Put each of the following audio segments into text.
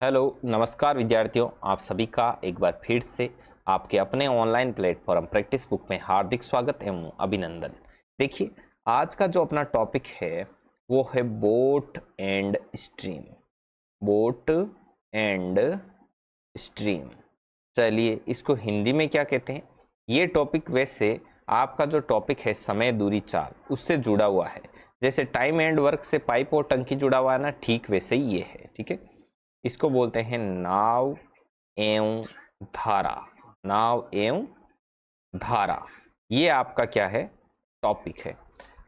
Hello नमस्कार विद्यार्थियों, आप सभी का एक बार फिर से आपके अपने ऑनलाइन प्लेटफॉर्म प्रैक्टिस बुक में हार्दिक स्वागत एवं अभिनंदन। देखिए, आज का जो अपना टॉपिक है वो है boat and stream. Boat and stream. चलिए, इसको हिंदी में क्या कहते हैं? ये टॉपिक वैसे आपका जो टॉपिक है समय दूरी चाल उससे जुड़ा हुआ है। जैसे टाइम एंड वर्क से पाइप और टंकी जुड़ा हुआ है ना, ठीक वैसे ही ये है। ठीक है, इसको बोलते हैं नाव एवं धारा। नाव एवं धारा, ये आपका क्या है? टॉपिक है।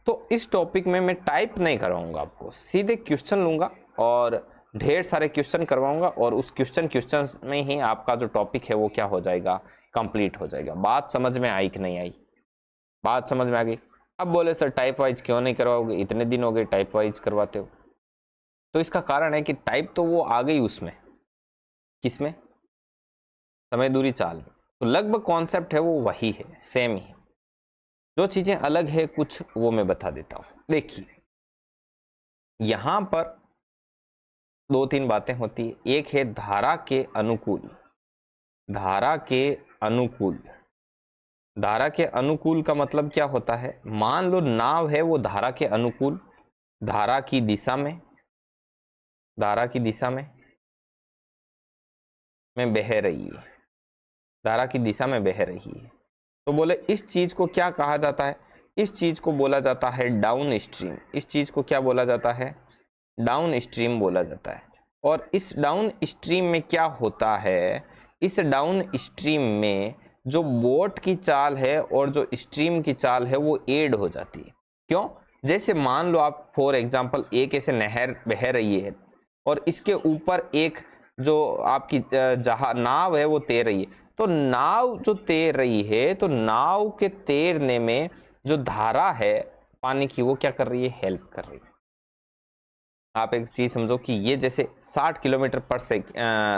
तो इस टॉपिक में मैं टाइप नहीं करवाऊंगा, आपको सीधे क्वेश्चन लूंगा और ढेर सारे क्वेश्चन करवाऊंगा और उस क्वेश्चन में ही आपका जो टॉपिक है वो क्या हो जाएगा? कंप्लीट हो जाएगा। बात समझ में आई कि नहीं आई? बात समझ में आ गई? अब बोले सर टाइप वाइज क्यों नहीं करवाओगे, इतने दिन हो गए टाइप वाइज करवाते हो। तो इसका कारण है कि टाइप तो वो आ गई उसमें, किसमें? समय दूरी चाल में। तो लगभग कॉन्सेप्ट है वो वही है, सेम ही है। जो चीजें अलग है कुछ वो मैं बता देता हूं। देखिए, यहां पर दो तीन बातें होती है। एक है धारा के अनुकूल। धारा के अनुकूल। धारा के अनुकूल का मतलब क्या होता है? मान लो नाव है वो धारा के अनुकूल, धारा की दिशा में, धारा की दिशा में बह रही है, धारा की दिशा में बह रही है। तो बोले इस चीज को क्या कहा जाता है? इस चीज को बोला जाता है डाउन स्ट्रीम। इस चीज को क्या बोला जाता है? डाउन स्ट्रीम बोला जाता है। और इस डाउन स्ट्रीम में क्या होता है? इस डाउन स्ट्रीम में जो बोट की चाल है और जो स्ट्रीम की चाल है वो ऐड हो जाती है। क्यों? जैसे मान लो आप फॉर एग्जांपल एक ऐसे नहर बह रही है और इसके ऊपर एक जो आपकी जहाज नाव है वो तैर रही है। तो नाव जो तैर रही है, तो नाव के तैरने में जो धारा है पानी की वो क्या कर रही है? हेल्प कर रही है। आप एक चीज समझो कि ये जैसे 60 किलोमीटर पर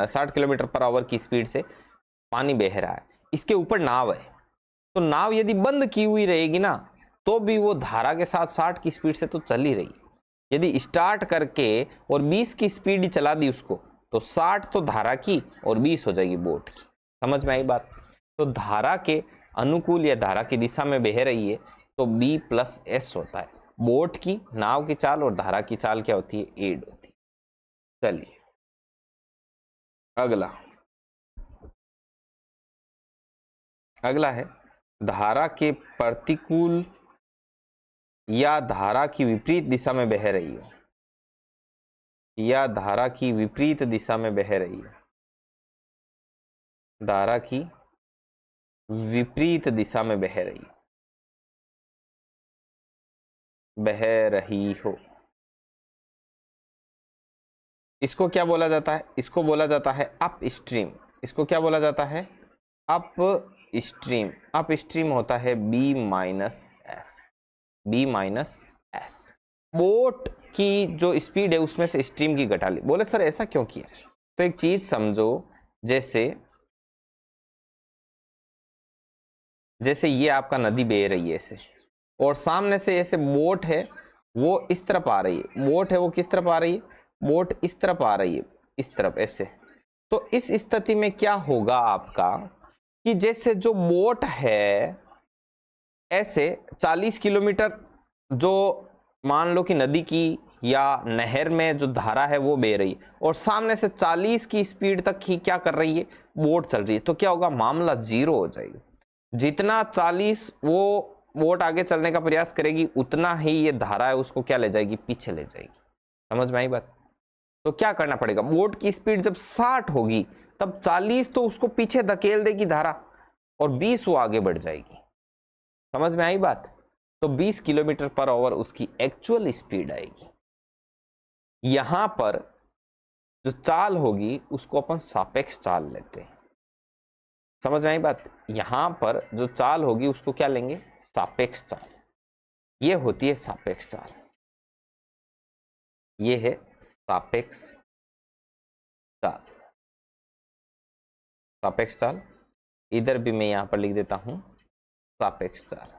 60 किलोमीटर पर आवर की स्पीड से पानी बह रहा है, इसके ऊपर नाव है। तो नाव यदि बंद की हुई रहेगी ना, तो भी वो धारा के साथ 60 की स्पीड से तो चल ही रही। यदि स्टार्ट करके और 20 की स्पीड ही चला दी उसको, तो 60 तो धारा की और 20 हो जाएगी बोट की। समझ में आई बात? तो धारा के अनुकूल या धारा की दिशा में बह रही है तो B प्लस S होता है। बोट की, नाव की चाल और धारा की चाल क्या होती है? एड होती है। चलिए अगला, अगला है धारा के प्रतिकूल या धारा की विपरीत दिशा में बह रही हो, या धारा की विपरीत दिशा में बह रही है। धारा की विपरीत दिशा में बह रही, बह रही हो, इसको क्या बोला जाता है? इसको बोला जाता है अप स्ट्रीम। इसको क्या बोला जाता है? Up stream. अप स्ट्रीम होता है B minus S. B minus S. Boat की जो स्पीड है उसमें से स्ट्रीम की घटा ली। बोले सर ऐसा क्यों किया? तो एक चीज समझो, जैसे जैसे ये आपका नदी बह रही है ऐसे, और सामने से ऐसे बोट है वो इस तरफ आ रही है। बोट है वो किस तरफ आ रही है? बोट इस तरफ आ रही है, इस तरफ ऐसे। तो इस स्थिति में क्या होगा आपका कि जैसे जो बोट है ऐसे 40 किलोमीटर, जो मान लो कि नदी की या नहर में जो धारा है वो बह रही है और सामने से 40 की स्पीड तक ही क्या कर रही है? बोट चल रही है। तो क्या होगा? मामला जीरो हो जाएगा। जितना 40 वो बोट आगे चलने का प्रयास करेगी, उतना ही ये धारा है उसको क्या ले जाएगी? पीछे ले जाएगी। समझ में आई बात? तो क्या करना पड़ेगा? बोट की स्पीड जब 60 होगी तब 40 तो उसको पीछे धकेल देगी धारा और 20 वो आगे बढ़ जाएगी। समझ में आई बात? तो 20 किलोमीटर पर आवर उसकी एक्चुअल स्पीड आएगी। यहां पर जो चाल होगी उसको अपन सापेक्ष चाल लेते हैं। समझ में आई बात? यहां पर जो चाल होगी उसको क्या लेंगे? सापेक्ष चाल। ये होती है सापेक्ष चाल। ये है सापेक्ष चाल। सापेक्ष चाल इधर भी मैं यहां पर लिख देता हूं सापेक्ष चाल।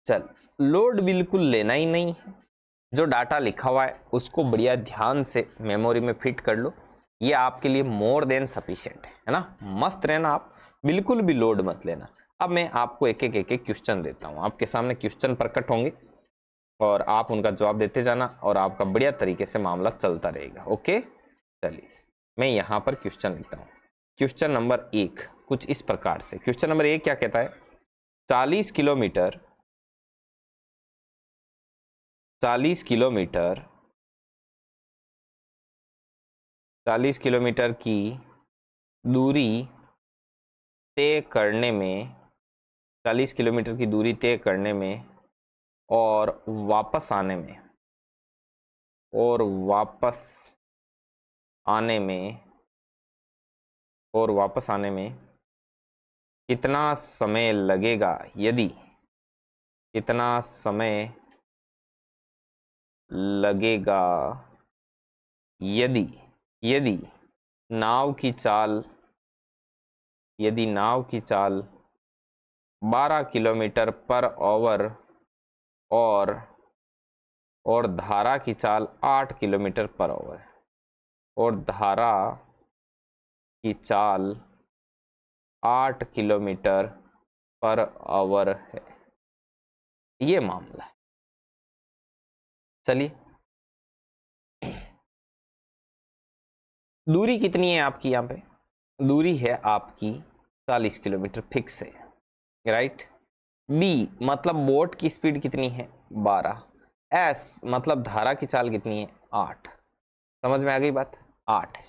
चल, लोड बिल्कुल लेना ही नहीं है। जो डाटा लिखा हुआ है उसको बढ़िया ध्यान से मेमोरी में फिट कर लो ये आपके लिए मोर देन सफिशिएंट है ना। मस्त रहना आप, बिल्कुल भी लोड मत लेना। अब मैं आपको एक एक क्वेश्चन देता हूँ, आपके सामने क्वेश्चन प्रकट होंगे और आप उनका जवाब देते जाना और आपका बढ़िया तरीके से मामला चलता रहेगा। ओके, चलिए मैं यहाँ पर क्वेश्चन लिखता हूँ। क्वेश्चन नंबर 1 कुछ इस प्रकार से, क्वेश्चन नंबर 1 क्या कहता है, 40 किलोमीटर 40 किलोमीटर 40 किलोमीटर की दूरी तय करने में 40 किलोमीटर की दूरी तय करने में और वापस आने में कितना समय लगेगा यदि कितना समय लगेगा यदि यदि नाव की चाल 12 किलोमीटर पर आवर और धारा की चाल 8 किलोमीटर पर आवर और धारा की चाल 8 किलोमीटर पर आवर है। ये मामला है। चलिए, दूरी कितनी है आपकी, यहाँ पे दूरी है आपकी 40 किलोमीटर फिक्स है, राइट। बी मतलब बोट की स्पीड कितनी है 12। एस मतलब धारा की चाल कितनी है 8। समझ में आ गई बात, 8 है।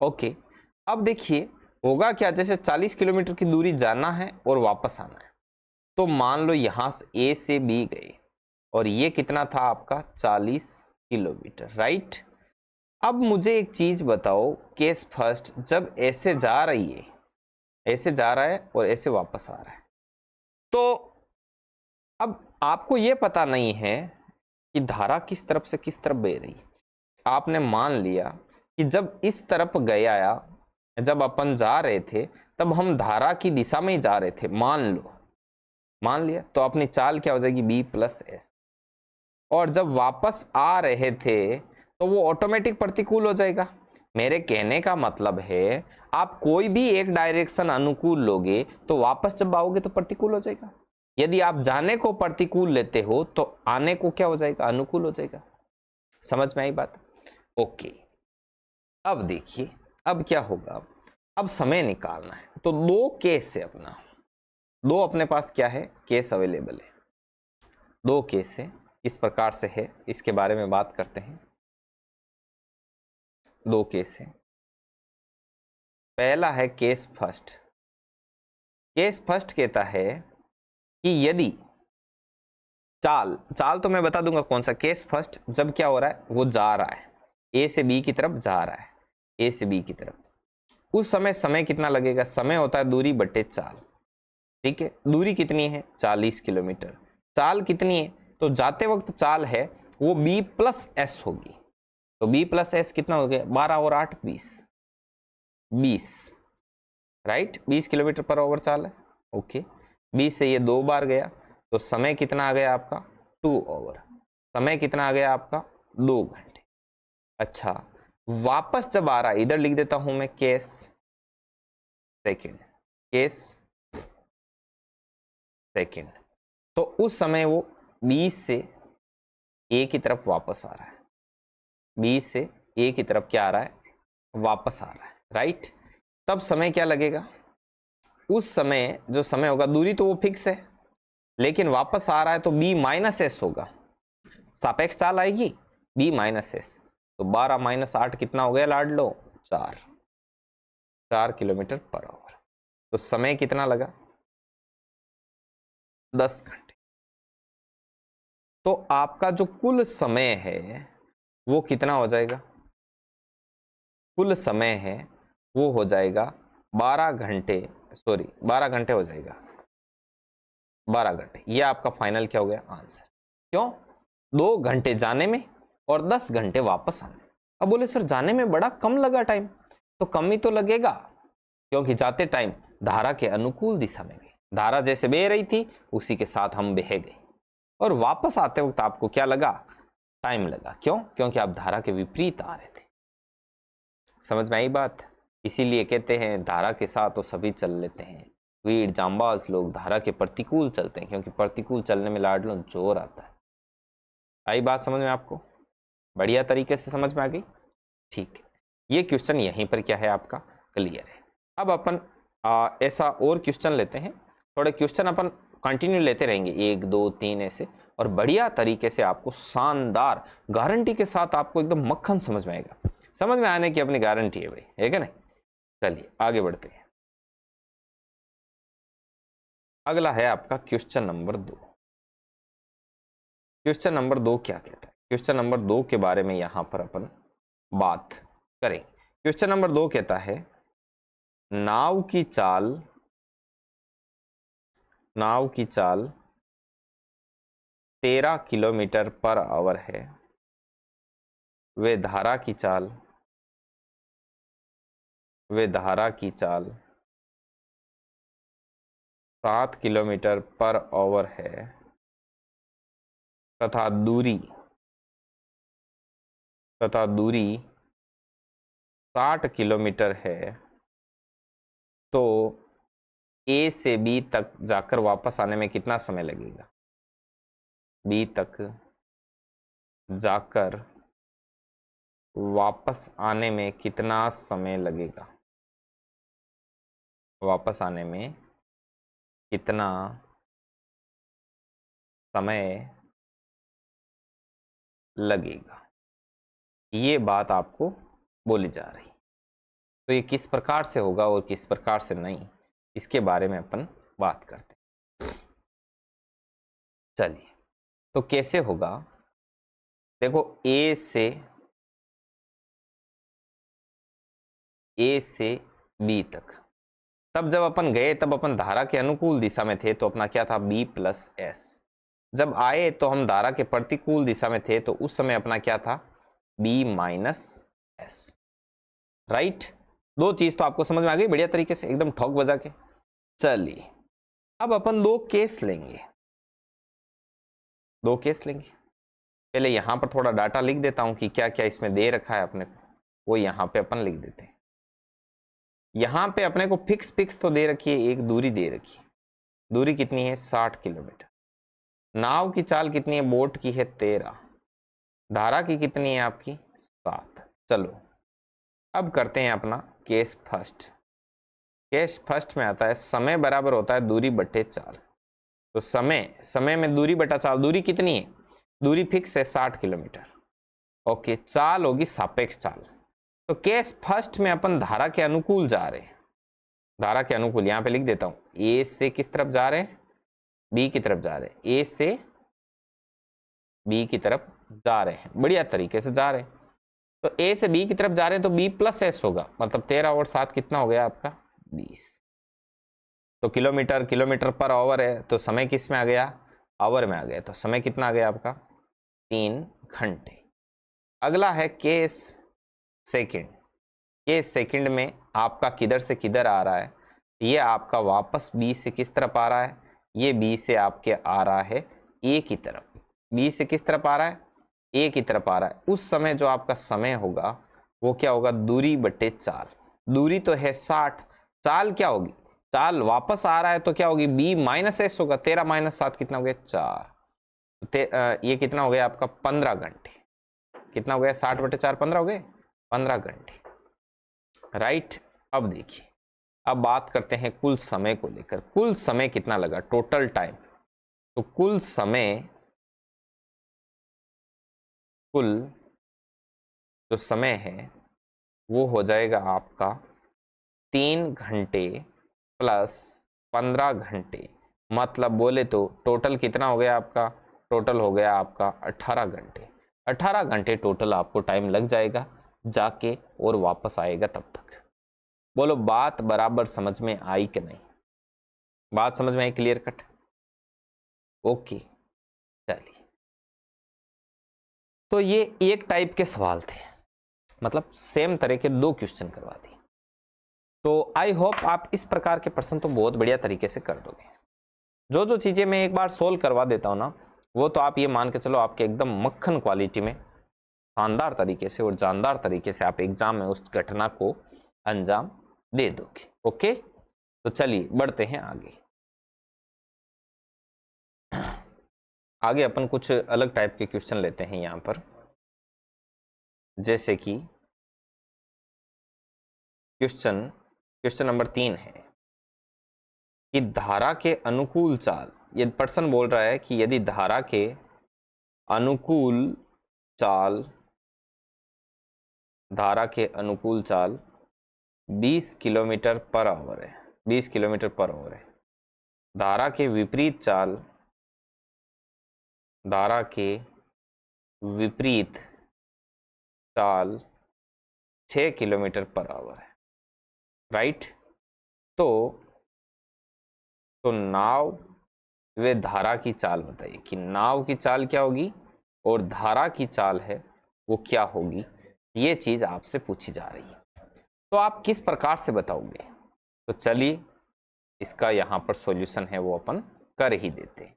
ओके, अब देखिए होगा क्या, जैसे 40 किलोमीटर की दूरी जाना है और वापस आना है, तो मान लो यहां से ए से बी गए और ये कितना था आपका 40 किलोमीटर, राइट। अब मुझे एक चीज बताओ, केस फर्स्ट, जब ऐसे जा रही है, ऐसे जा रहा है और ऐसे वापस आ रहा है, तो अब आपको ये पता नहीं है कि धारा किस तरफ से किस तरफ बह रही है। आपने मान लिया कि जब इस तरफ गया, जब अपन जा रहे थे तब हम धारा की दिशा में ही जा रहे थे, मान लिया, तो अपनी चाल क्या हो जाएगी b प्लस एस। और जब वापस आ रहे थे तो वो ऑटोमेटिक प्रतिकूल हो जाएगा। मेरे कहने का मतलब है आप कोई भी एक डायरेक्शन अनुकूल लोगे तो वापस जब आओगे तो प्रतिकूल हो जाएगा। यदि आप जाने को प्रतिकूल लेते हो तो आने को क्या हो जाएगा, अनुकूल हो जाएगा। समझ में आई बात। ओके, अब देखिए अब क्या होगा, अब समय निकालना है, तो दो केस है दो अपने पास क्या है, केस अवेलेबल है। दो केस है, किस प्रकार से है इसके बारे में बात करते हैं। दो केस है, पहला है केस फर्स्ट। केस फर्स्ट कहता है कि यदि चाल तो मैं बता दूंगा कौन सा। केस फर्स्ट जब क्या हो रहा है, वो जा रहा है ए से बी की तरफ, जा रहा है ए से बी की तरफ, उस समय कितना लगेगा, समय होता है दूरी बटे चाल, ठीक है। दूरी कितनी है 40 किलोमीटर, चाल कितनी है, तो जाते वक्त चाल है वो b प्लस एस होगी, तो b प्लस एस कितना हो गया, 12 और 8 20, राइट। 20 किलोमीटर पर आवर चाल है। ओके, 20 से ये 2 बार गया तो समय कितना आ गया आपका 2 आवर, समय कितना आ गया आपका 2 घंटे। अच्छा, वापस जब आ रहा है, इधर लिख देता हूं मैं केस सेकेंड, तो उस समय वो 20 से ए की तरफ वापस आ रहा है, 20 से ए की तरफ क्या आ रहा है, वापस आ रहा है, राइट। तब समय क्या लगेगा, उस समय जो समय होगा, दूरी तो वो फिक्स है लेकिन वापस आ रहा है तो b माइनस एस होगा, सापेक्ष चाल आएगी b माइनस एस, तो 12 माइनस 8 कितना हो गया लाड लो, 4 किलोमीटर पर आवर। तो समय कितना लगा 10 घंटे। तो आपका जो कुल समय है वो कितना हो जाएगा, कुल समय है वो हो जाएगा 12 घंटे हो जाएगा, 12 घंटे। ये आपका फाइनल क्या हो गया आंसर। क्यों, 2 घंटे जाने में और 10 घंटे वापस आने में। अब बोले सर जाने में बड़ा कम लगा टाइम, तो कम ही तो लगेगा क्योंकि जाते टाइम धारा के अनुकूल दिशा में गए, धारा जैसे बह रही थी उसी के साथ हम बह गए, और वापस आते वक्त आपको क्या लगा, टाइम लगा। क्यों, क्योंकि आप धारा के विपरीत आ रहे थे। समझ में आई बात? इसीलिए कहते हैं धारा के साथ तो सभी चल लेते हैं, वीर जांबाज लोग धारा के प्रतिकूल चलते हैं, क्योंकि प्रतिकूल चलने में लाडलो जोर आता है। आई बात समझ में आपको? बढ़िया तरीके से समझ में आ गई? ठीक है, ये क्वेश्चन यहीं पर क्या है आपका क्लियर है। अब अपन ऐसा और क्वेश्चन लेते हैं, थोड़े क्वेश्चन अपन कंटिन्यू लेते रहेंगे, 1 2 3 ऐसे, और बढ़िया तरीके से आपको शानदार गारंटी के साथ आपको एकदम मक्खन समझ में आएगा। समझ में आने की अपनी गारंटी है भाई, है क्या नहीं? चलिए आगे बढ़ते हैं। अगला है आपका क्वेश्चन नंबर 2। क्वेश्चन नंबर 2 क्या कहता है? क्वेश्चन नंबर 2 के बारे में यहां पर अपन बात करें। क्वेश्चन नंबर 2 कहता है नाव की चाल 13 किलोमीटर पर आवर है, वे धारा की चाल 7 किलोमीटर पर आवर है तथा दूरी 60 किलोमीटर है, तो ए से बी तक जाकर वापस आने में कितना समय लगेगा? बी तक जाकर वापस आने में कितना समय लगेगा? वापस आने में कितना समय लगेगा, ये बात आपको बोली जा रही। तो ये किस प्रकार से होगा और किस प्रकार से नहीं, इसके बारे में अपन बात करते हैं। चलिए, तो कैसे होगा? देखो, ए से बी तक, तब जब अपन गए तब अपन धारा के अनुकूल दिशा में थे, तो अपना क्या था? b plus S. जब आए तो हम धारा के प्रतिकूल दिशा में थे, तो उस समय अपना क्या था? b minus S. राइट, दो चीज तो आपको समझ में आ गई बढ़िया तरीके से, एकदम ठोक बजा के। चलिए, अब अपन दो केस लेंगे। पहले यहां पर थोड़ा डाटा लिख देता हूं कि क्या क्या इसमें दे रखा है अपने को, वो यहां पे अपन लिख देते हैं। यहां पे अपने को फिक्स तो दे रखी है, एक दूरी दे रखी है। दूरी कितनी है? 60 किलोमीटर। नाव की चाल कितनी है? बोट की है 13। धारा की कितनी है आपकी? 7। चलो अब करते हैं अपना केस फर्स्ट में आता है समय बराबर होता है दूरी बटे चाल। तो समय में दूरी बटा चाल, दूरी कितनी है? दूरी फिक्स है 60 किलोमीटर। ओके, चाल होगी सापेक्ष चाल। तो केस फर्स्ट में अपन धारा के अनुकूल जा रहे हैं। धारा के अनुकूल यहां पे लिख देता हूं, ए से किस तरफ जा रहे हैं? बी की तरफ जा रहे हैं। ए से बी की तरफ जा रहे हैं, बढ़िया तरीके से जा रहे हैं। तो ए से बी की तरफ जा रहे हैं तो बी प्लस एस होगा, मतलब 13 और 7 कितना हो गया आपका? 20। तो किलोमीटर पर आवर है, तो समय किस में आ गया? आवर में आ गया। तो समय कितना आ गया आपका? 3 घंटे। अगला है केस सेकंड में आपका किधर से किधर आ रहा है? ये आपका वापस बी से किस तरफ आ रहा है? ये बी से आपके आ रहा है ए की तरफ। बी से किस तरफ आ रहा है? ए की तरफ आ रहा है। उस समय जो आपका समय होगा वो क्या होगा? दूरी बटे चाल। दूरी तो है 60, चाल क्या होगी? चाल वापस आ रहा है तो क्या होगी? b माइनस एस होगा। 13 माइनस 7 कितना हो गया? 4। ये कितना हो गया आपका? 15 घंटे। कितना हो गया? 60 बटे 4, 15 हो गए, 15 घंटे। राइट, अब देखिए, अब बात करते हैं कुल समय को लेकर। कुल समय कितना लगा? Total time. तो कुल जो समय है वो हो जाएगा आपका 3 घंटे प्लस 15 घंटे, मतलब बोले तो टोटल कितना हो गया आपका? टोटल हो गया आपका 18 घंटे। 18 घंटे टोटल आपको टाइम लग जाएगा जाके और वापस आएगा तब तक। बोलो बात बराबर समझ में आई कि नहीं? बात समझ में आई? Clear cut? ओके, चलिए। तो ये एक टाइप के सवाल थे, मतलब सेम तरह के दो क्वेश्चन करवा दिए। तो आई होप आप इस प्रकार के प्रश्न तो बहुत बढ़िया तरीके से कर दोगे। जो चीजें मैं एक बार सोल्व करवा देता हूं ना, वो तो आप ये मान के चलो आपके एकदम मक्खन क्वालिटी में शानदार तरीके से और जानदार तरीके से आप एग्जाम में उस घटना को अंजाम दे दोगे। ओके, तो चलिए बढ़ते हैं आगे। आगे अपन कुछ अलग टाइप के क्वेश्चन लेते हैं यहां पर, जैसे कि क्वेश्चन नंबर 3 है कि धारा के अनुकूल चाल, ये पर्सन बोल रहा है कि यदि धारा के अनुकूल चाल 20 किलोमीटर पर आवर है, 20 किलोमीटर पर आवर है। धारा के विपरीत चाल 6 किलोमीटर पर आवर है, राइट। तो नाव वे धारा की चाल बताइए कि नाव की चाल क्या होगी और धारा की चाल है वो क्या होगी, ये चीज आपसे पूछी जा रही है। तो आप किस प्रकार से बताओगे? तो चलिए इसका यहाँ पर सॉल्यूशन है वो अपन कर ही देते हैं।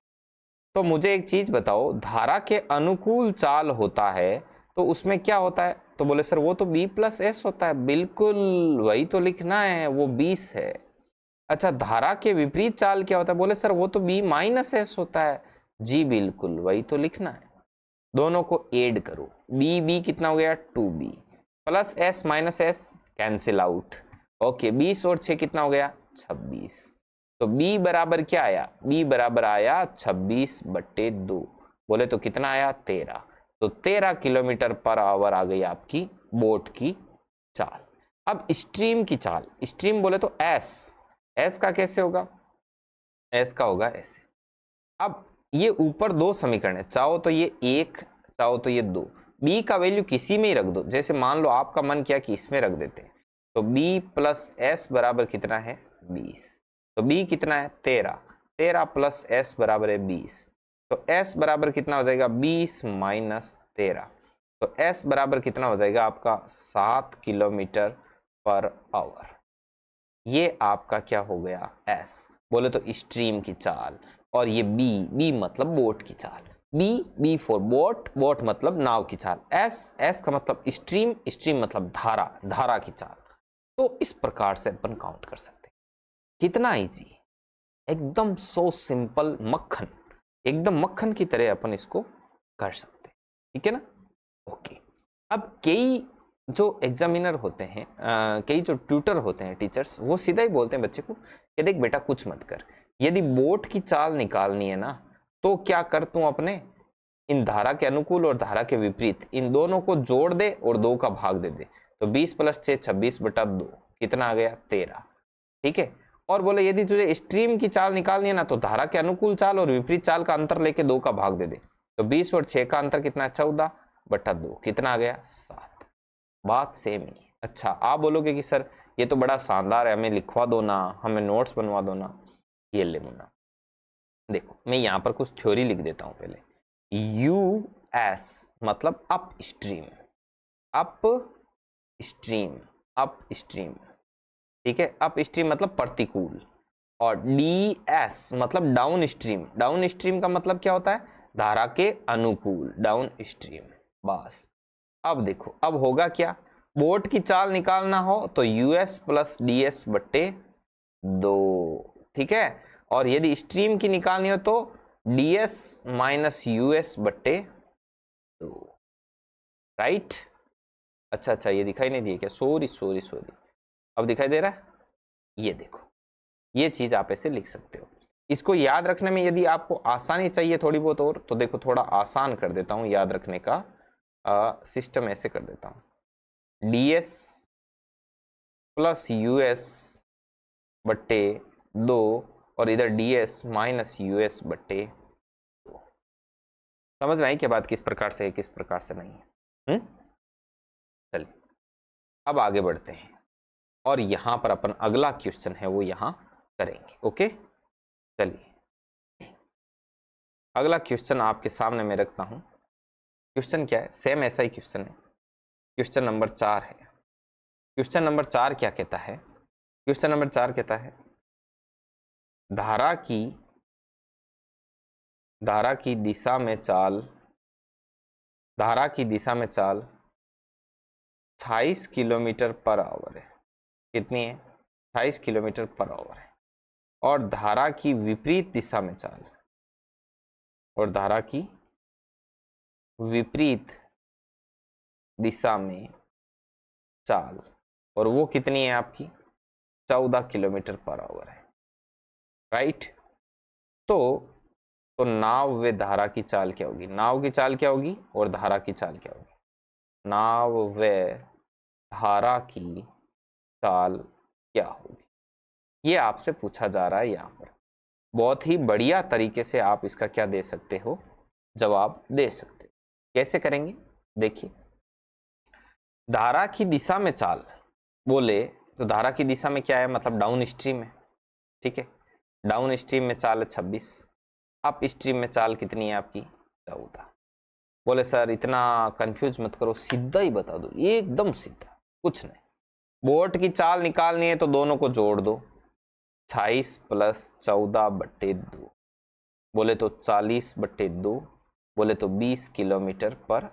तो मुझे एक चीज बताओ, धारा के अनुकूल चाल होता है तो उसमें क्या होता है? तो बोले सर वो तो b प्लस एस होता है। बिल्कुल वही तो लिखना है, वो 20 है। अच्छा, धारा के विपरीत चाल क्या होता है? बोले सर वो तो b माइनस एस होता है। जी बिल्कुल वही तो लिखना है। दोनों को ऐड करो, b कितना हो गया 2b plus s minus S cancel out. Okay, 20 और 6 कितना हो गया 26। तो b बराबर क्या आया? b बराबर आया 26/2। बोले तो कितना आया 13। तो 13 किलोमीटर पर आवर आ गई आपकी बोट की चाल। अब स्ट्रीम की चाल, स्ट्रीम बोले तो एस का कैसे होगा? एस का होगा ऐसे। अब ये ऊपर दो समीकरण है, चाहो तो ये 1, चाहो तो ये 2। b का वैल्यू किसी में ही रख दो, जैसे मान लो आपका मन किया कि इसमें रख देते हैं। तो b प्लस एस बराबर कितना है 20। तो b कितना है 13, 13 प्लस एस बराबर है 20। तो s बराबर कितना हो जाएगा 20 माइनस 13। तो s बराबर कितना हो जाएगा आपका 7 किलोमीटर पर आवर। ये आपका क्या हो गया s। बोले तो स्ट्रीम की चाल। और ये b मतलब बोट की चाल। b फॉर बोट मतलब नाव की चाल। s का मतलब स्ट्रीम मतलब धारा की चाल। तो इस प्रकार से अपन काउंट कर सकते हैं। कितना इजी, एकदम सो सिंपल, मक्खन, एकदम मक्खन की तरह अपन इसको कर सकते हैं। ठीक है ना? ओके। अब कई जो एग्जामिनर होते हैं, कई जो ट्यूटर होते हैं, टीचर्स, वो सीधा ही बोलते हैं बच्चे को कि देख बेटा कुछ मत कर, यदि बोट की चाल निकालनी है ना तो क्या कर, तू अपने इन धारा के अनुकूल और धारा के विपरीत इन दोनों को जोड़ दे और 2 का भाग दे दे। तो 20 प्लस 6 26/2 कितना आ गया 13। ठीक है। और बोले यदि तुझे स्ट्रीम की चाल निकालनी है ना तो धारा के अनुकूल चाल और विपरीत चाल का अंतर लेके 2 का भाग दे दे। तो 20 और 6 का अंतर कितना है 14/2, कितना आ गया 7। बात सेम ही। अच्छा, आप बोलोगे कि सर ये तो बड़ा शानदार है, हमें लिखवा दो ना, हमें नोट्स बनवा दो ना। ये ले मुन्ना, देखो मैं यहाँ पर कुछ थ्योरी लिख देता हूँ पहले। US मतलब अप स्ट्रीम, ठीक है, अप स्ट्रीम मतलब प्रतिकूल। और DS मतलब डाउन स्ट्रीम का मतलब क्या होता है? धारा के अनुकूल, डाउन स्ट्रीम। बस अब देखो, अब होगा क्या, बोट की चाल निकालना हो तो US प्लस DS/2। ठीक है। और यदि स्ट्रीम की निकालनी हो तो DS माइनस US/2। राइट। अच्छा, ये दिखाई नहीं दिया क्या? सॉरी, अब दिखाई दे रहा है? ये देखो, ये चीज आप ऐसे लिख सकते हो। इसको याद रखने में यदि आपको आसानी चाहिए थोड़ी बहुत और, तो देखो थोड़ा आसान कर देता हूं याद रखने का सिस्टम। ऐसे कर देता हूं, DS प्लस US/2 और इधर DS माइनस US/2। समझ में आई क्या बात? किस प्रकार से है, किस प्रकार से नहीं है। चलिए अब आगे बढ़ते हैं और यहां पर अपन अगला क्वेश्चन है वो यहां करेंगे। ओके, चलिए अगला क्वेश्चन आपके सामने मैं रखता हूं। क्वेश्चन क्या है? सेम ऐसा ही क्वेश्चन है। क्वेश्चन नंबर 4 है। क्वेश्चन नंबर 4 क्या कहता है? क्वेश्चन नंबर 4 कहता है धारा की दिशा में चाल धारा की दिशा में चाल 28 किलोमीटर पर आवर है। कितनी है? 28 किलोमीटर पर आवर है। और धारा की विपरीत दिशा में चाल, और धारा की विपरीत दिशा में चाल, और वो कितनी है आपकी? 14 किलोमीटर पर आवर है। राइट। तो नाव व धारा की चाल क्या होगी? नाव की चाल क्या होगी और धारा की चाल क्या होगी? नाव व धारा की चाल क्या होगी, ये आपसे पूछा जा रहा है यहाँ पर। बहुत ही बढ़िया तरीके से आप इसका क्या दे सकते हो? जवाब दे सकते हो। कैसे करेंगे? देखिए, धारा की दिशा में चाल बोले तो धारा की दिशा में क्या है? मतलब डाउन स्ट्रीम है। ठीक है, डाउन स्ट्रीम में चाल है 26, अप स्ट्रीम में चाल कितनी है आपकी? 14। बोले सर इतना कंफ्यूज मत करो, सीधा ही बता दो, एकदम सीधा, कुछ नहीं। बोट की चाल निकालनी है तो दोनों को जोड़ दो, 28 प्लस 14/2, बोले तो 40/2, बोले तो 20 किलोमीटर पर।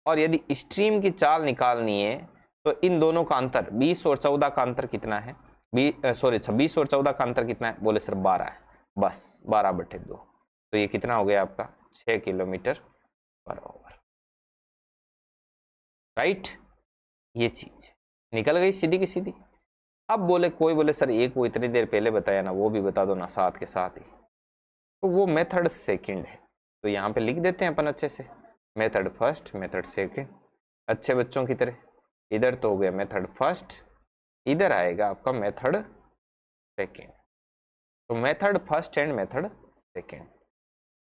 और यदि स्ट्रीम की चाल निकालनी है तो इन दोनों का अंतर 20 और 14 का अंतर कितना है? 26 और 14 का अंतर कितना है? बोले सर 12 है। बस 12/2, तो ये कितना हो गया आपका? 6 किलोमीटर पर आवर। राइट, ये चीज निकल गई सीधी की सीधी। अब बोले कोई बोले सर एक वो इतनी देर पहले बताया ना, वो भी बता दो ना साथ के साथ ही। तो वो मेथड सेकंड है, तो यहाँ पे लिख देते हैं अपन अच्छे से, मेथड फर्स्ट, मेथड सेकंड, अच्छे बच्चों की तरह। इधर तो हो गया मेथड फर्स्ट, इधर आएगा आपका मेथड सेकंड। तो method first and method second.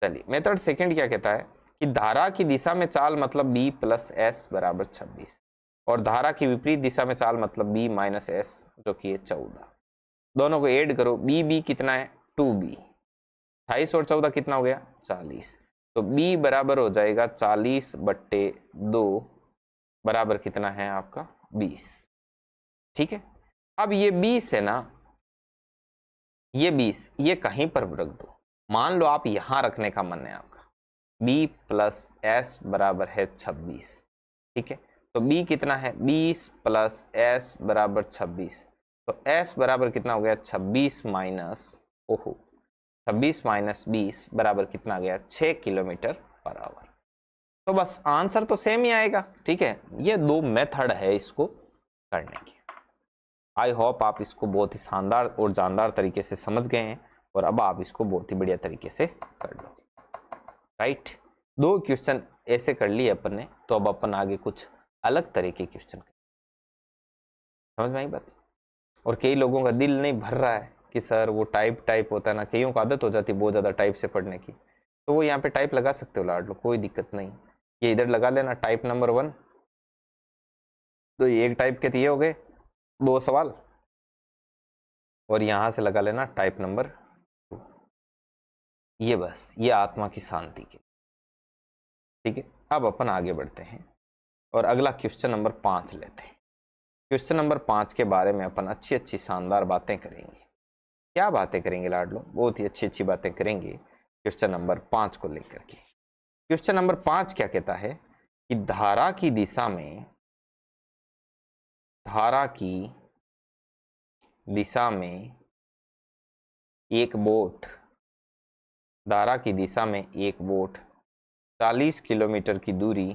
चलिए, मेथड सेकंड क्या कहता है कि धारा की दिशा में चाल मतलब b प्लस एस बराबर 26, और धारा की विपरीत दिशा में चाल मतलब b माइनस एस जो कि है 14। दोनों को ऐड करो, b कितना है? 2b। 28 और 14 कितना हो गया? 40। तो b बराबर हो जाएगा 40/2 बराबर कितना है आपका? 20। ठीक है, अब ये 20 है ना, ये 20 ये कहीं पर रख दो। मान लो आप यहां रखने का मन है आपका, b प्लस एस बराबर है 26। ठीक है, तो b कितना है? 20 प्लस एस बराबर 26। तो s बराबर कितना हो गया? 26 माइनस, ओहो, 26 माइनस 20 बराबर कितना गया? 6 किलोमीटर पर आवर। तो बस आंसर तो सेम ही आएगा। ठीक है, ये दो मेथड है इसको करने की। आई होप आप इसको बहुत ही शानदार और जानदार तरीके से समझ गए हैं, और अब आप इसको बहुत ही बढ़िया तरीके से कर लो। राइट, दो क्वेश्चन ऐसे कर लिए अपन ने, तो अब अपन आगे कुछ अलग तरह के क्वेश्चन कर। समझ में आई बात? और कई लोगों का दिल नहीं भर रहा है कि सर वो टाइप होता है ना, कईयों को आदत हो जाती है बहुत ज़्यादा टाइप से पढ़ने की, तो वो यहाँ पे टाइप लगा सकते हो लाड लो, कोई दिक्कत नहीं। ये इधर लगा लेना टाइप नंबर 1, तो ये एक टाइप के दिए हो गए 2 सवाल, और यहाँ से लगा लेना टाइप नंबर 2। ये बस ये आत्मा की शांति के। ठीक है, अब अपन आगे बढ़ते हैं और अगला क्वेश्चन नंबर 5 लेते हैं। क्वेश्चन नंबर 5 के बारे में अपन अच्छी अच्छी शानदार बातें करेंगे। क्या बातें करेंगे लाडलो? बहुत ही अच्छी अच्छी बातें करेंगे क्वेश्चन नंबर 5 को लेकर के। क्वेश्चन नंबर 5 क्या कहता है कि धारा की दिशा में, धारा की दिशा में एक बोट, धारा की दिशा में एक बोट 40 किलोमीटर की दूरी,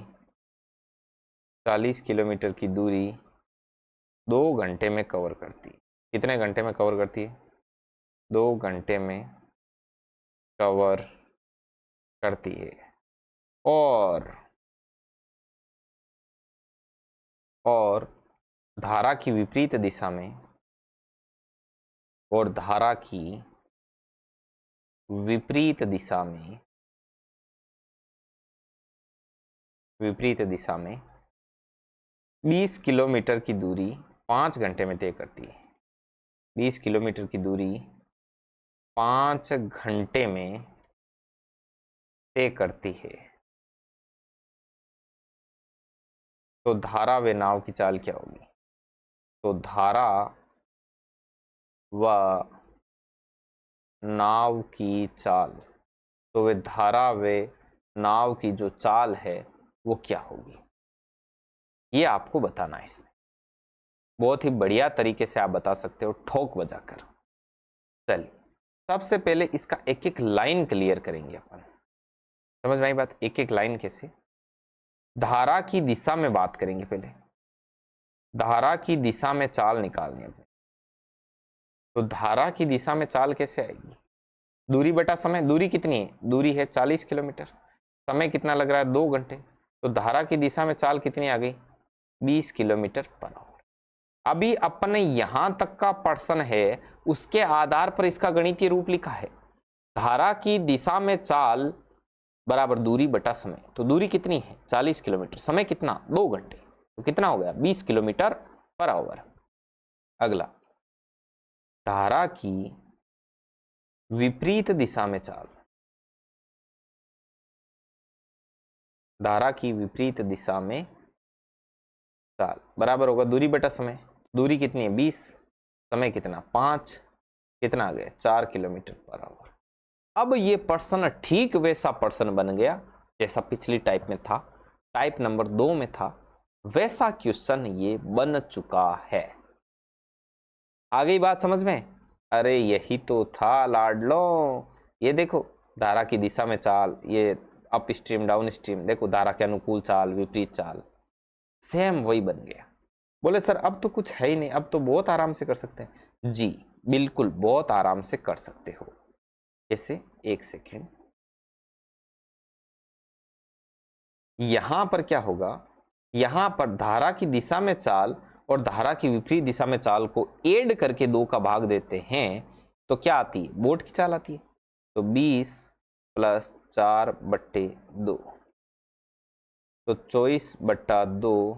40 किलोमीटर की दूरी 2 घंटे में कवर करती है। कितने घंटे में कवर करती है? 2 घंटे में कवर करती है। और धारा की विपरीत दिशा में, और धारा की विपरीत दिशा में, विपरीत दिशा में 20 किलोमीटर की दूरी 5 घंटे में तय करती है। 20 किलोमीटर की दूरी 5 घंटे में तय करती है। तो धारा व नाव की चाल क्या होगी? तो धारा व नाव की चाल, तो वे धारा व नाव की जो चाल है वो क्या होगी, ये आपको बताना है। इसमें बहुत ही बढ़िया तरीके से आप बता सकते हो, ठोक बजाकर। चलिए सबसे पहले इसका एक एक लाइन क्लियर करेंगे अपन। समझ में आई बात? एक एक लाइन कैसे? धारा की दिशा में बात करेंगे पहले। धारा की दिशा में चाल निकालनी है। तो धारा की दिशा में चाल कैसे आएगी? दूरी बटा समय। दूरी कितनी है? दूरी है 40 किलोमीटर। समय कितना लग रहा है? 2 घंटे। तो धारा की दिशा में चाल कितनी आ गई? 20 किलोमीटर पर आवर। अभी अपन ने यहां तक का प्रश्न है, उसके आधार पर इसका गणितीय रूप लिखा है। धारा की दिशा में चाल बराबर दूरी बटा समय। तो दूरी कितनी है? 40 किलोमीटर। समय कितना? 2 घंटे। तो कितना हो गया? 20 किलोमीटर पर आवर। अगला, धारा की विपरीत दिशा में चाल। धारा की विपरीत दिशा में चाल बराबर होगा दूरी बटा समय। दूरी कितनी है? 20। समय कितना? 5। कितना आ गया? 4 किलोमीटर पर आवर। अब ये प्रश्न ठीक वैसा प्रश्न बन गया जैसा पिछली टाइप में था, टाइप नंबर 2 में था, वैसा क्वेश्चन ये बन चुका है। आ गई बात समझ में? अरे यही तो था लाडलो। ये देखो, धारा की दिशा में चाल, ये अप स्ट्रीम डाउन स्ट्रीम, देखो धारा के अनुकूल चाल विपरीत चाल, सेम वही बन गया। बोले सर अब तो कुछ है ही नहीं, अब तो बहुत आराम से कर सकते हैं। जी बिल्कुल, बहुत आराम से कर सकते हो। कैसे? एक सेकेंड। यहां पर क्या होगा? यहां पर धारा की दिशा में चाल और धारा की विपरीत दिशा में चाल को ऐड करके 2 का भाग देते हैं तो क्या आती है? बोट की चाल आती है। तो 20 प्लस 4/2, तो 24/2,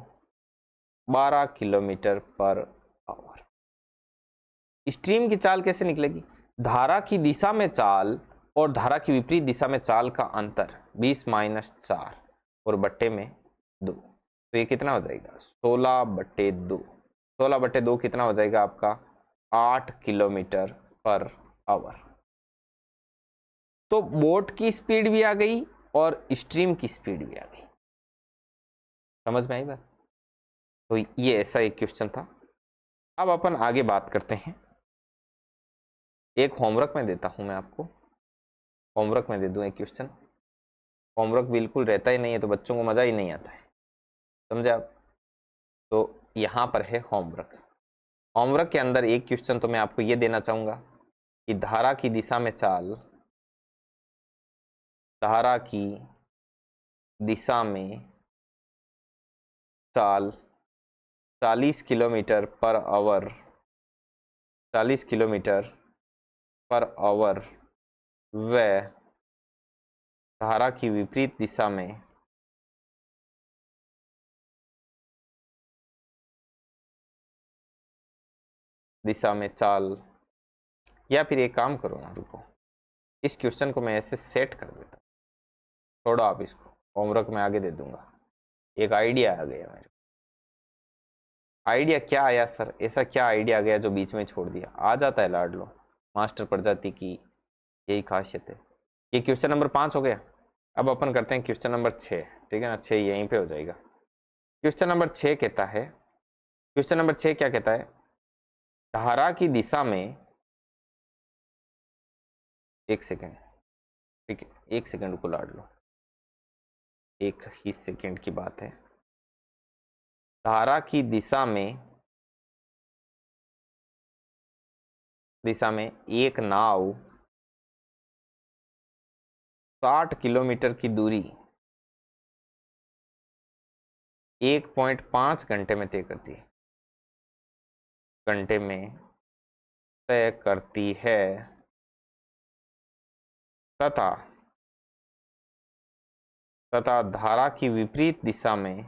12 किलोमीटर पर आवर। स्ट्रीम की चाल कैसे निकलेगी? धारा की दिशा में चाल और धारा की विपरीत दिशा में चाल का अंतर 20 - 4 और बट्टे में 2, तो ये कितना हो जाएगा? 16/2। 16/2 कितना हो जाएगा आपका? 8 किलोमीटर पर आवर। तो बोट की स्पीड भी आ गई और स्ट्रीम की स्पीड भी आ गई। समझ में आई बात? तो ये ऐसा एक क्वेश्चन था। अब अपन आगे बात करते हैं। एक होमवर्क में देता हूं मैं आपको, होमवर्क में दे दूं एक क्वेश्चन। होमवर्क बिल्कुल रहता ही नहीं है तो बच्चों को मजा ही नहीं आता है, समझे आप? तो यहाँ पर है होमवर्क। होमवर्क के अंदर एक क्वेश्चन तो मैं आपको ये देना चाहूंगा कि धारा की दिशा में चाल, धारा की दिशा में चाल 40 kilometre per hour, 40 kilometre per hour व धारा की विपरीत दिशा में चाल। या फिर एक काम करो ना, रुको, इस क्वेश्चन को मैं ऐसे सेट कर देता हूँ। छोड़ो आप इसको, होमवर्क में आगे दे दूंगा। एक आइडिया आ गया मेरे। आइडिया क्या आया सर? ऐसा क्या आइडिया आ गया जो बीच में छोड़ दिया? आ जाता है लाडलो, मास्टर प्रजाति की यही खासियत है। ये क्वेश्चन नंबर 5 हो गया। अब अपन करते हैं क्वेश्चन नंबर 6, ठीक है ना? 6 यहीं पे हो जाएगा। क्वेश्चन नंबर 6 कहता है, क्वेश्चन नंबर 6 क्या कहता है? धारा की दिशा में, एक सेकेंड, ठीक है, एक सेकेंड रुको लाडलो, एक ही सेकेंड की बात है। धारा की दिशा में एक नाव 60 किलोमीटर की दूरी 1.5 घंटे में तय करती है, घंटे में तय करती है तथा धारा की विपरीत दिशा में,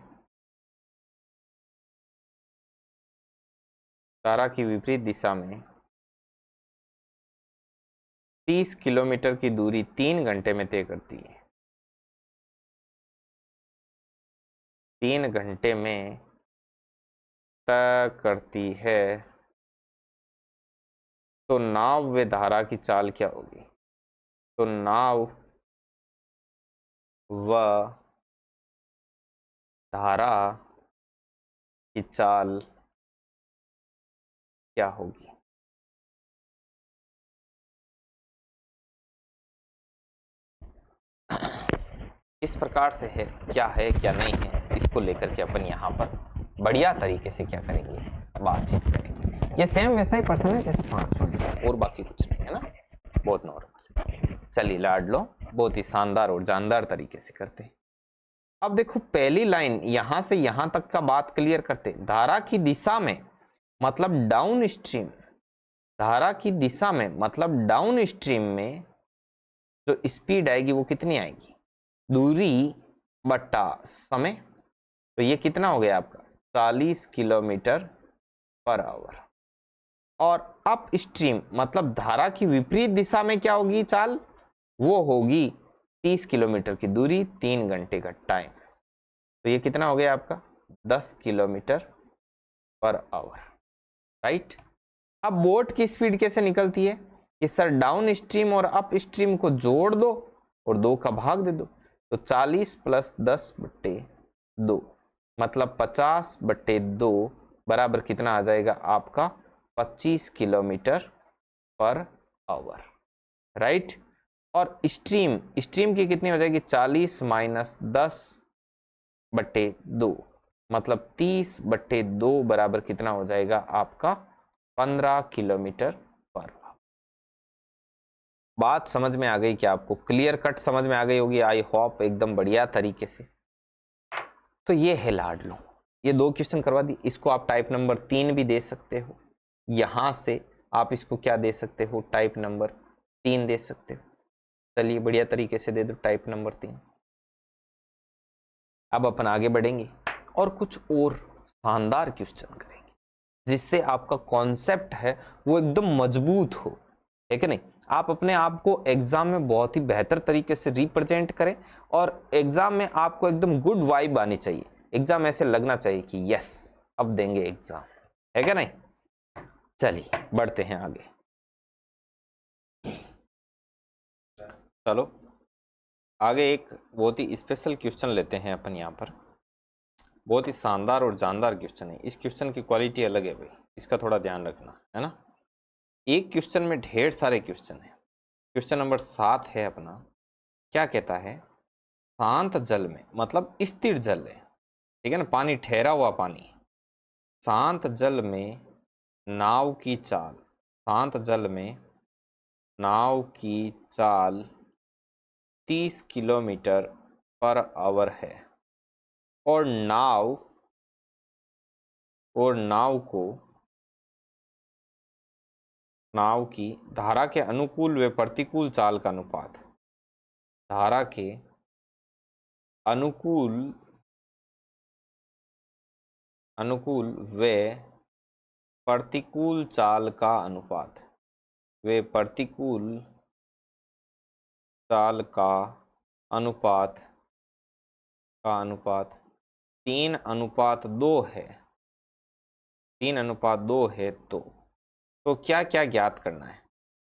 धारा की विपरीत दिशा में 30 किलोमीटर की दूरी 3 घंटे में तय करती है। 3 घंटे में तय करती है, तो नाव व धारा की चाल क्या होगी? तो नाव व धारा की चाल क्या होगी। इस प्रकार से है क्या नहीं है, इसको लेकर के अपन यहाँ पर बढ़िया तरीके से क्या करेंगे, बातचीत करेंगे। ये सेम वैसा ही प्रश्न है जैसे 500 और बाकी कुछ नहीं है ना, बहुत नॉर्मल। चलिए लाड लो, बहुत ही शानदार और जानदार तरीके से करते हैं। अब देखो पहली लाइन यहां से यहां तक का बात क्लियर करते, धारा की दिशा में मतलब डाउन स्ट्रीम, धारा की दिशा में मतलब डाउन स्ट्रीम में जो स्पीड आएगी वो कितनी आएगी, दूरी बट्टा समय। तो ये कितना हो गया आपका 40 किलोमीटर पर आवर। और अप स्ट्रीम मतलब धारा की विपरीत दिशा में क्या होगी चाल, वो होगी 30 किलोमीटर की दूरी, 3 घंटे का टाइम। तो ये कितना हो गया आपका 10 किलोमीटर पर आवर, राइट। अब बोट की स्पीड कैसे निकलती है कि सर डाउन स्ट्रीम और अप स्ट्रीम को जोड़ दो और 2 का भाग दे दो। तो 40 प्लस 10/2 मतलब 50/2 बराबर कितना आ जाएगा आपका 25 किलोमीटर पर आवर, राइट। और स्ट्रीम की कितनी हो जाएगी 40 माइनस 10/2 मतलब 30/2 बराबर कितना हो जाएगा आपका 15 किलोमीटर पर आवर। बात समझ में आ गई क्या आपको, क्लियर कट समझ में आ गई होगी आई होप, एकदम बढ़िया तरीके से। तो ये है लाडलो, ये 2 क्वेश्चन करवा दी। इसको आप टाइप नंबर 3 भी दे सकते हो, यहां से आप इसको क्या दे सकते हो, टाइप नंबर 3 दे सकते हो। चलिए बढ़िया तरीके से दे दो टाइप नंबर 3। अब अपन आगे बढ़ेंगे और कुछ और शानदार क्वेश्चन करेंगे जिससे आपका कॉन्सेप्ट है वो एकदम मजबूत हो, है कि नहीं। आप अपने आप को एग्जाम में बहुत ही बेहतर तरीके से रिप्रेजेंट करें और एग्जाम में आपको एकदम गुड वाइब आनी चाहिए, एग्जाम ऐसे लगना चाहिए कि यस अब देंगे एग्जाम, है क्या नहीं। चलिए बढ़ते हैं आगे। चलो आगे एक बहुत ही स्पेशल क्वेश्चन लेते हैं अपन यहाँ पर, बहुत ही शानदार और जानदार क्वेश्चन है। इस क्वेश्चन की क्वालिटी अलग है भाई, इसका थोड़ा ध्यान रखना है ना। एक क्वेश्चन में ढेर सारे क्वेश्चन है। क्वेश्चन नंबर 7 है अपना, क्या कहता है, शांत जल में मतलब स्थिर जल है, ठीक है ना, पानी ठहरा हुआ पानी, शांत जल में नाव की चाल, शांत जल में नाव की चाल 30 किलोमीटर पर आवर है और नाव की धारा के अनुकूल व प्रतिकूल चाल का अनुपात, धारा के अनुकूल व प्रतिकूल चाल का अनुपात, वे प्रतिकूल चाल का अनुपात 3:2 है, 3:2 है। तो क्या क्या ज्ञात करना है।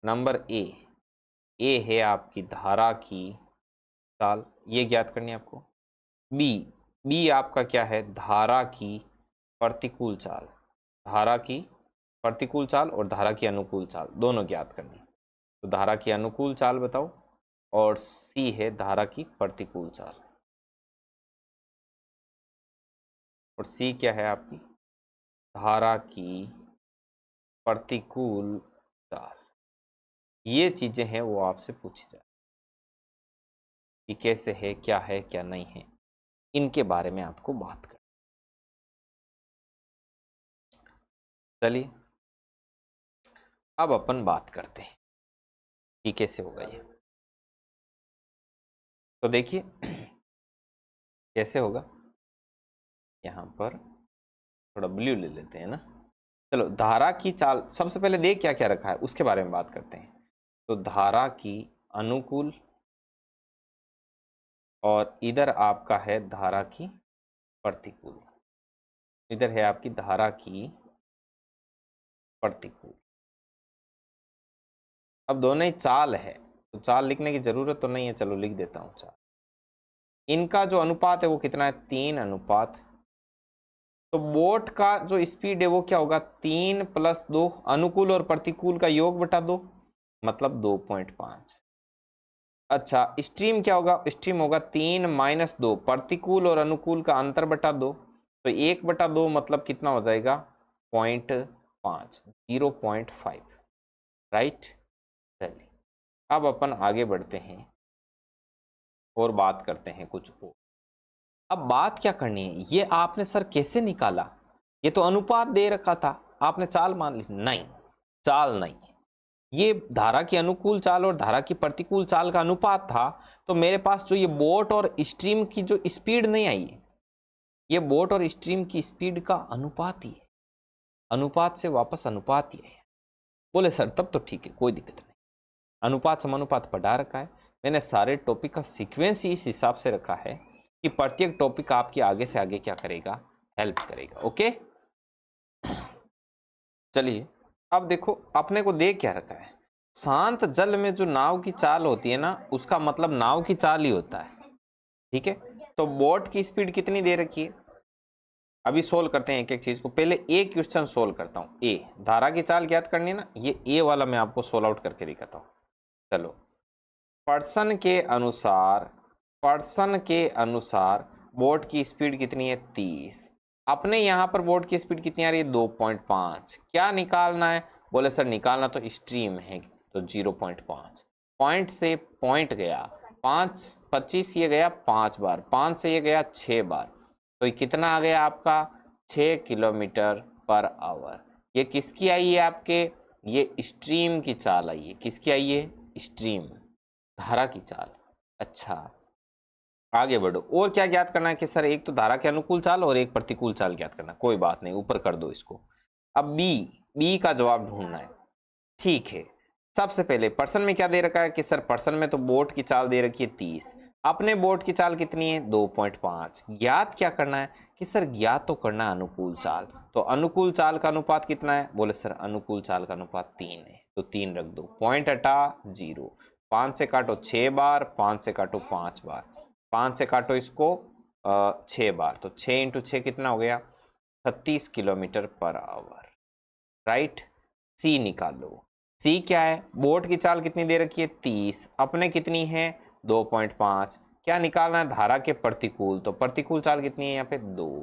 नंबर ए है आपकी धारा की चाल, ये ज्ञात करनी है आपको। बी आपका क्या है, धारा की प्रतिकूल चाल, धारा की प्रतिकूल चाल और धारा की अनुकूल चाल दोनों ज्ञात करनी है। तो धारा की अनुकूल चाल बताओ, और सी है धारा की प्रतिकूल चाल, और सी क्या है आपकी धारा की प्रतिकूल चाल। ये चीजें हैं वो आपसे पूछी जाए कि कैसे है क्या नहीं है, इनके बारे में आपको बात कर। चलिए अब अपन बात करते हैं कि कैसे होगा ये। तो देखिए कैसे होगा, यहाँ पर थोड़ा ब्लू ले लेते हैं ना। चलो धारा की चाल सबसे पहले देख क्या क्या रखा है उसके बारे में बात करते हैं। तो धारा की अनुकूल और इधर आपका है धारा की प्रतिकूल, इधर है आपकी धारा की प्रतिकूल। अब दोनों ही चाल है तो चाल लिखने की जरूरत तो नहीं है, चलो लिख देता हूँ चाल। इनका जो अनुपात है वो कितना है, 3:। तो बोट का जो स्पीड है वो क्या होगा, 3+2, अनुकूल और प्रतिकूल का योग बटा 2, मतलब 2.5। अच्छा, स्ट्रीम क्या होगा, स्ट्रीम होगा 3-2, प्रतिकूल और अनुकूल का अंतर बटा 2, तो 1/2 मतलब कितना हो जाएगा, 0.5, 0.5, राइट। चलिए अब अपन आगे बढ़ते हैं और बात करते हैं कुछ और। अब बात क्या करनी है, ये आपने सर कैसे निकाला, ये तो अनुपात दे रखा था, आपने चाल मान ली, नहीं, चाल नहीं, ये धारा की अनुकूल चाल और धारा की प्रतिकूल चाल का अनुपात था। तो मेरे पास जो ये बोट और स्ट्रीम की जो स्पीड नहीं आई है, ये बोट और स्ट्रीम की स्पीड का अनुपात ही है, अनुपात से वापस अनुपात ही है। बोले सर तब तो ठीक है, कोई दिक्कत नहीं, अनुपात समानुपात पढ़ा रखा है, मैंने सारे टॉपिक का सीक्वेंस ही इस हिसाब से रखा है कि प्रत्येक टॉपिक आपकी आगे से आगे क्या करेगा, हेल्प करेगा। ओके, चलिए अब देखो अपने को दे क्या रखा है, शांत जल में जो नाव की चाल होती है ना, उसका मतलब नाव की चाल ही होता है, ठीक है। तो बोट की स्पीड कितनी दे रखी है, अभी सोल्व करते हैं एक एक चीज को। पहले ए क्वेश्चन सोल्व करता हूं, ए धारा की चाल ज्ञात करनी है ना, ये ए वाला मैं आपको सोल्व आउट करके दिखाता हूं। चलो, पर्सन के अनुसार, पर्सन के अनुसार बोट की स्पीड कितनी है, 30। अपने यहाँ पर बोट की स्पीड कितनी आ रही है, 2.5। क्या निकालना है, बोले सर निकालना तो स्ट्रीम है, तो 0.5, पॉइंट से पॉइंट गया 5, 25 ये गया 5 बार, 5 से ये गया 6 बार, तो ये कितना आ गया आपका, 6 किलोमीटर/आवर। ये किसकी आई है आपके, ये स्ट्रीम की चाल आई है, किसकी आई है, स्ट्रीम, धारा की चाल। अच्छा आगे बढ़ो, और क्या ज्ञात करना है कि सर एक तो धारा के अनुकूल चाल और एक प्रतिकूल चाल ज्ञात करना, कोई बात नहीं, ऊपर कर दो इसको। अब बी का जवाब ढूंढना है, ठीक है। सबसे पहले पर्सन में क्या दे रखा है कि सर पर्सन में तो बोट की चाल दे रखी है 30, अपने बोट की चाल कितनी है, 2.5। ज्ञात क्या करना है कि सर ज्ञात तो करना है अनुकूल चाल, तो अनुकूल चाल का अनुपात कितना है, बोले सर अनुकूल चाल का अनुपात 3 है, तो 3 रख दो, पॉइंट हटा 0, 5 से काटो 6 बार, 5 से काटो 5 बार, 5 से काटो इसको 6 बार, तो 6 × 6 कितना हो गया, 36 किलोमीटर/आवर, राइट। सी निकालो, सी क्या है, बोट की चाल कितनी दे रखी है, 30, अपने कितनी है 2.5, क्या निकालना है, धारा के प्रतिकूल, तो प्रतिकूल चाल कितनी है यहाँ पे 2,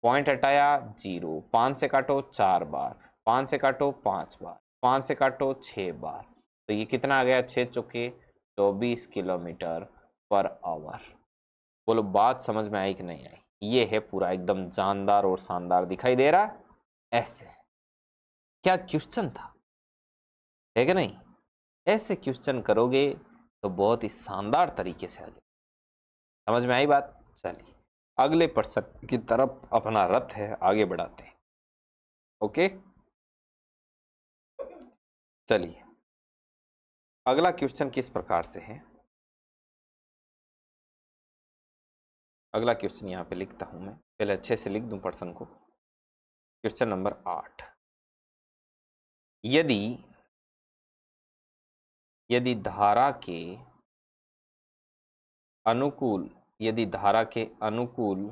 पॉइंट हटाया 0, 5 से काटो 4 बार, 5 से काटो 5 बार, 5 से काटो 6 बार, तो ये कितना आ गया, 6 चौके 24 किलोमीटर/आवर। बोलो बात समझ में आई कि नहीं आई, ये है पूरा एकदम जानदार और शानदार, दिखाई दे रहा ऐसे, क्या क्वेश्चन था, है कि नहीं। ऐसे क्वेश्चन करोगे तो बहुत ही शानदार तरीके से आगे, समझ में आई बात। चलिए अगले प्रश्न की तरफ अपना रथ है आगे बढ़ाते हैं। ओके चलिए अगला क्वेश्चन किस प्रकार से है, अगला क्वेश्चन यहाँ पे लिखता हूं मैं, पहले अच्छे से लिख दूं प्रश्न को। क्वेश्चन नंबर 8, यदि यदि धारा के अनुकूल, यदि धारा के अनुकूल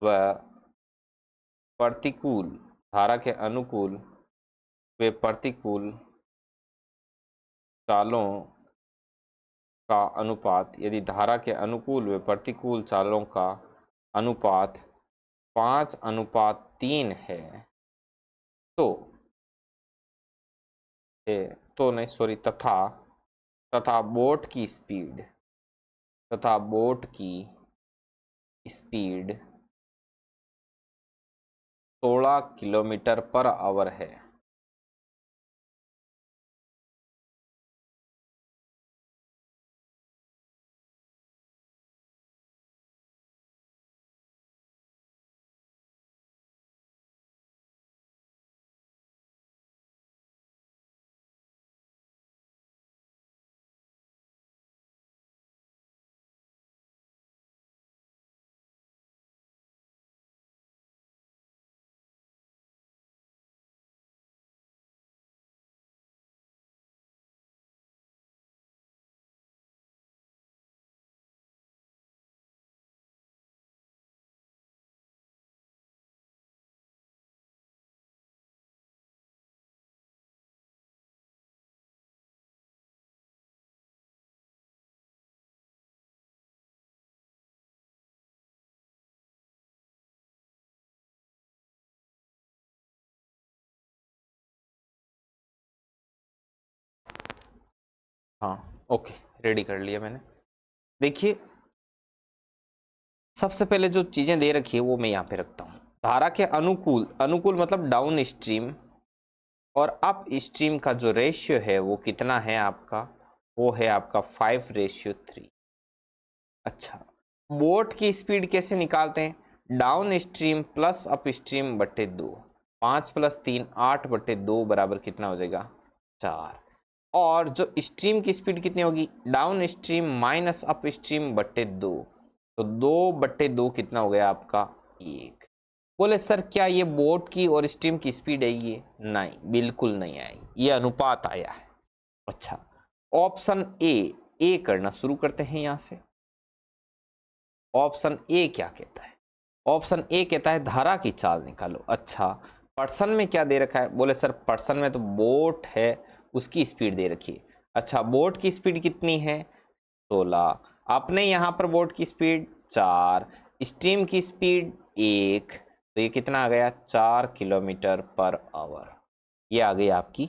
व प्रतिकूल, धारा के अनुकूल व प्रतिकूल चालों का अनुपात, यदि धारा के अनुकूल व प्रतिकूल चालों का अनुपात 5:3 है, तो नहीं सॉरी, तथा बोट की स्पीड, तथा बोट की स्पीड 16 किलोमीटर/आवर है, हाँ ओके, रेडी कर लिया मैंने। देखिए सबसे पहले जो चीजें दे रखी है वो मैं यहाँ पे रखता हूँ। धारा के अनुकूल, अनुकूल मतलब डाउन स्ट्रीम और अप स्ट्रीम का जो रेशियो है वो कितना है आपका, वो है आपका 5:3। अच्छा, बोट की स्पीड कैसे निकालते हैं, down stream plus up stream बटे 2, 5 + 3 8/2 बराबर कितना हो जाएगा 4। और जो स्ट्रीम की स्पीड कितनी होगी, down stream minus up stream बटे 2, तो 2/2 कितना हो गया आपका 1। बोले सर क्या ये बोट की और स्ट्रीम की स्पीड है, ये नहीं, बिल्कुल नहीं आई, ये अनुपात आया है। अच्छा, ऑप्शन ए करना शुरू करते हैं यहां से। ऑप्शन ए क्या कहता है, ऑप्शन ए कहता है धारा की चाल निकालो। अच्छा, पर्सन में क्या दे रखा है, बोले सर पर्सन में तो बोट है उसकी स्पीड दे रखी है। अच्छा, बोट की स्पीड कितनी है 16, आपने यहाँ पर बोट की स्पीड 4, स्ट्रीम की स्पीड 1, तो ये कितना आ गया 4 km/h। ये आ गई आपकी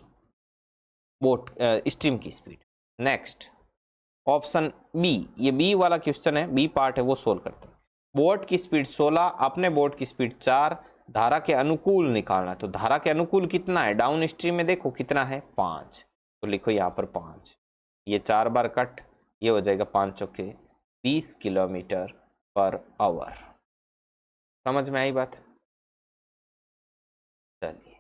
बोट स्ट्रीम की स्पीड। नेक्स्ट ऑप्शन बी, ये बी वाला क्वेश्चन है, बी पार्ट है वो सोल्व करते हैं। बोट की स्पीड 16, अपने बोट की स्पीड 4, धारा के अनुकूल निकालना है, तो धारा के अनुकूल कितना है, डाउन स्ट्रीम में देखो कितना है 5, तो लिखो यहाँ पर 5, ये 4 बार कट, ये हो जाएगा 5 चौके 20 km/h। समझ में आई बात। चलिए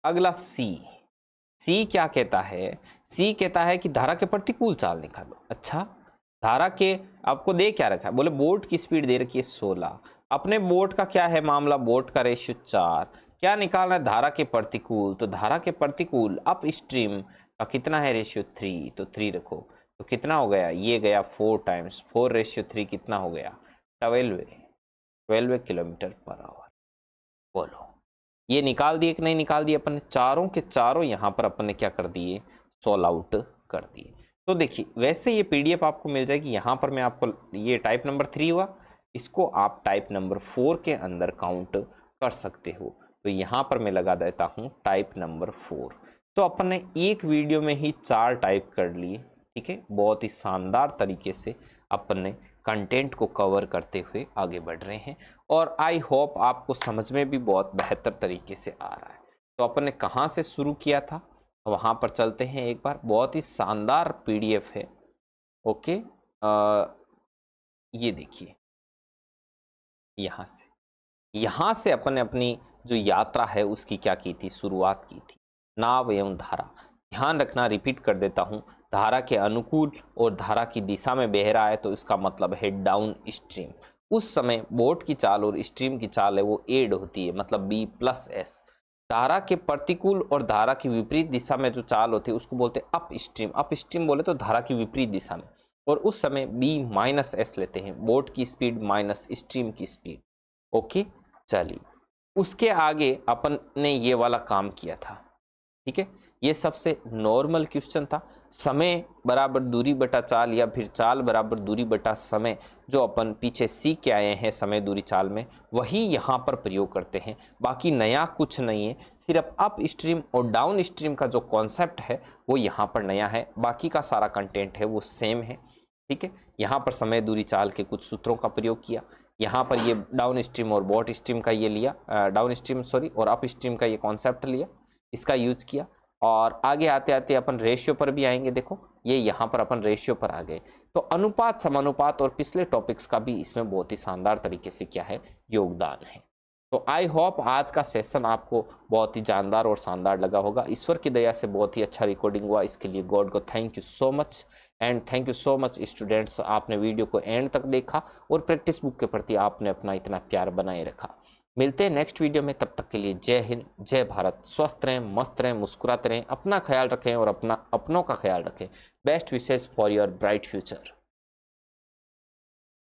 अगला सी क्या कहता है, सी कहता है कि धारा के प्रतिकूल चाल निकालो। अच्छा, धारा के आपको दे क्या रखा है, बोले बोट की स्पीड दे रखी है 16, अपने बोट का क्या है मामला, बोट का रेशियो 4, क्या निकालना है धारा के प्रतिकूल, तो धारा के प्रतिकूल अप स्ट्रीम का कितना है रेशियो 3, तो 3 रखो, तो कितना हो गया, ये गया 4 टाइम्स 4:3 कितना हो गया 12 km/h। बोलो ये निकाल दिए कि नहीं निकाल दिए अपन ने, चारों के चारों यहाँ पर अपन ने क्या कर दिए, सॉल्व आउट कर दिए। तो देखिए वैसे ये पीडीएफ आपको मिल जाएगी, यहाँ पर मैं आपको, ये टाइप नंबर 3 हुआ, इसको आप टाइप नंबर 4 के अंदर काउंट कर सकते हो। तो यहाँ पर मैं लगा देता हूँ टाइप नंबर 4। तो अपन ने एक वीडियो में ही 4 टाइप कर लिए, ठीक है, बहुत ही शानदार तरीके से अपन ने कंटेंट को कवर करते हुए आगे बढ़ रहे हैं और आई होप आपको समझ में भी बहुत बेहतर तरीके से आ रहा है। तो अपन ने कहाँ से शुरू किया था, वहाँ पर चलते हैं एक बार, बहुत ही शानदार पीडीएफ है। ओके, ये देखिए यहाँ से अपन ने अपनी जो यात्रा है उसकी क्या की थी, शुरुआत की थी, नाव एवं धारा। ध्यान रखना, रिपीट कर देता हूँ, धारा के अनुकूल और धारा की दिशा में बह रहा है तो इसका मतलब है डाउन स्ट्रीम। उस समय बोट की चाल और स्ट्रीम की चाल है वो एड होती है, मतलब B+S। धारा के प्रतिकूल और धारा की विपरीत दिशा में जो चाल होती है उसको बोलते हैं अप स्ट्रीम। अप स्ट्रीम बोले तो धारा की विपरीत दिशा में, और उस समय B-S लेते हैं, बोट की स्पीड माइनस स्ट्रीम की स्पीड। ओके, चलिए उसके आगे अपन ने ये वाला काम किया था, ठीक है, ये सबसे नॉर्मल क्वेश्चन था, समय बराबर दूरी बटा चाल या फिर चाल बराबर दूरी बटा समय, जो अपन पीछे सीख के आए हैं समय दूरी चाल में, वही यहाँ पर प्रयोग करते हैं। बाकी नया कुछ नहीं है, सिर्फ अप स्ट्रीम और डाउन स्ट्रीम का जो कॉन्सेप्ट है वो यहाँ पर नया है, बाकी का सारा कंटेंट है वो सेम है, ठीक है। यहाँ पर समय दूरी चाल के कुछ सूत्रों का प्रयोग किया, यहाँ पर ये डाउन स्ट्रीम और बोट स्ट्रीम का ये लिया, डाउन स्ट्रीम सॉरी और अप स्ट्रीम का ये कॉन्सेप्ट लिया, इसका यूज किया। और आगे आते आते अपन रेशियो पर भी आएंगे, देखो ये यहाँ पर अपन रेशियो पर आ गए, तो अनुपात समानुपात और पिछले टॉपिक्स का भी इसमें बहुत ही शानदार तरीके से क्या है योगदान है। तो आई होप आज का सेशन आपको बहुत ही जानदार और शानदार लगा होगा। ईश्वर की दया से बहुत ही अच्छा रिकॉर्डिंग हुआ, इसके लिए गॉड को thank you so much and thank you so much students, आपने वीडियो को एंड तक देखा और प्रैक्टिस बुक के प्रति आपने अपना इतना प्यार बनाए रखा। मिलते हैं नेक्स्ट वीडियो में, तब तक के लिए जय हिंद जय भारत। स्वस्थ रहें, मस्त रहें, मुस्कुराते रहें, अपना ख्याल रखें और अपनों का ख्याल रखें। Best wishes for your bright future.